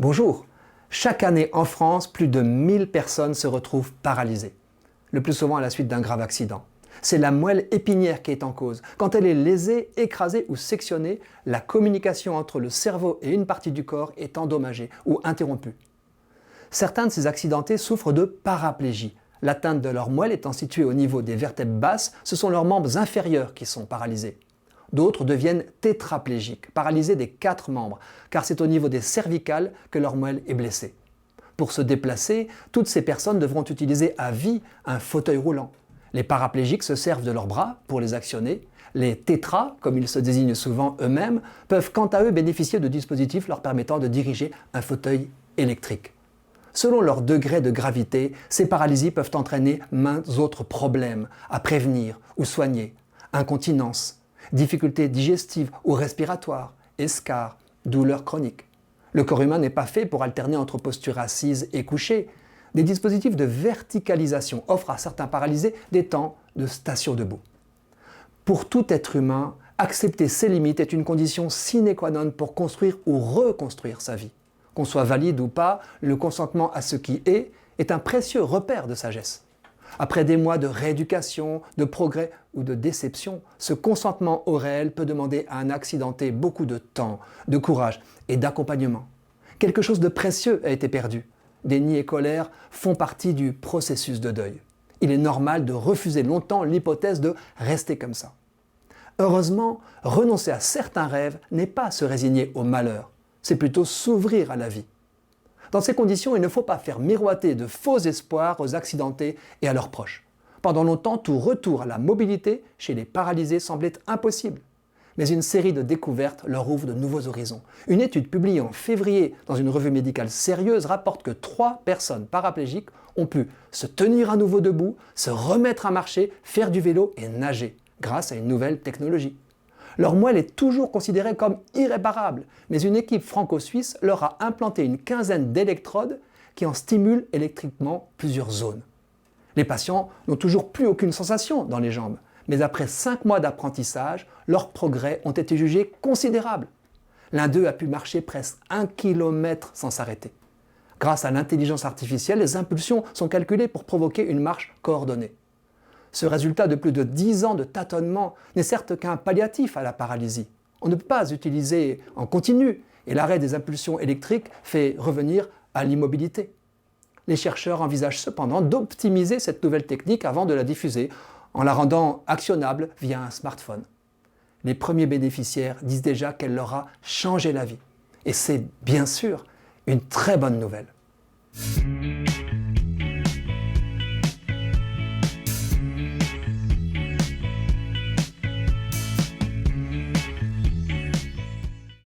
Bonjour. Chaque année en France, plus de 1000 personnes se retrouvent paralysées, le plus souvent à la suite d'un grave accident. C'est la moelle épinière qui est en cause. Quand elle est lésée, écrasée ou sectionnée, la communication entre le cerveau et une partie du corps est endommagée ou interrompue. Certains de ces accidentés souffrent de paraplégie. L'atteinte de leur moelle étant située au niveau des vertèbres basses, ce sont leurs membres inférieurs qui sont paralysés. D'autres deviennent tétraplégiques, paralysés des 4 membres, car c'est au niveau des cervicales que leur moelle est blessée. Pour se déplacer, toutes ces personnes devront utiliser à vie un fauteuil roulant. Les paraplégiques se servent de leurs bras pour les actionner. Les tétras, comme ils se désignent souvent eux-mêmes, peuvent quant à eux bénéficier de dispositifs leur permettant de diriger un fauteuil électrique. Selon leur degré de gravité, ces paralysies peuvent entraîner maints autres problèmes à prévenir ou soigner. Incontinence, difficultés digestives ou respiratoires, escarres, douleurs chroniques. Le corps humain n'est pas fait pour alterner entre posture assise et couchée. Des dispositifs de verticalisation offrent à certains paralysés des temps de station debout. Pour tout être humain, accepter ses limites est une condition sine qua non pour construire ou reconstruire sa vie. Qu'on soit valide ou pas, le consentement à ce qui est un précieux repère de sagesse. Après des mois de rééducation, de progrès ou de déception, ce consentement au réel peut demander à un accidenté beaucoup de temps, de courage et d'accompagnement. Quelque chose de précieux a été perdu. Déni et colère font partie du processus de deuil. Il est normal de refuser longtemps l'hypothèse de rester comme ça. Heureusement, renoncer à certains rêves n'est pas se résigner au malheur, c'est plutôt s'ouvrir à la vie. Dans ces conditions, il ne faut pas faire miroiter de faux espoirs aux accidentés et à leurs proches. Pendant longtemps, tout retour à la mobilité chez les paralysés semblait impossible. Mais une série de découvertes leur ouvre de nouveaux horizons. Une étude publiée en février dans une revue médicale sérieuse rapporte que 3 personnes paraplégiques ont pu se tenir à nouveau debout, se remettre à marcher, faire du vélo et nager, grâce à une nouvelle technologie. Leur moelle est toujours considérée comme irréparable, mais une équipe franco-suisse leur a implanté une quinzaine d'électrodes qui en stimulent électriquement plusieurs zones. Les patients n'ont toujours plus aucune sensation dans les jambes, mais après 5 mois d'apprentissage, leurs progrès ont été jugés considérables. L'un d'eux a pu marcher presque 1 kilomètre sans s'arrêter. Grâce à l'intelligence artificielle, les impulsions sont calculées pour provoquer une marche coordonnée. Ce résultat de plus de 10 ans de tâtonnement n'est certes qu'un palliatif à la paralysie. On ne peut pas utiliser en continu et l'arrêt des impulsions électriques fait revenir à l'immobilité. Les chercheurs envisagent cependant d'optimiser cette nouvelle technique avant de la diffuser en la rendant actionnable via un smartphone. Les premiers bénéficiaires disent déjà qu'elle leur a changé la vie. Et c'est bien sûr une très bonne nouvelle.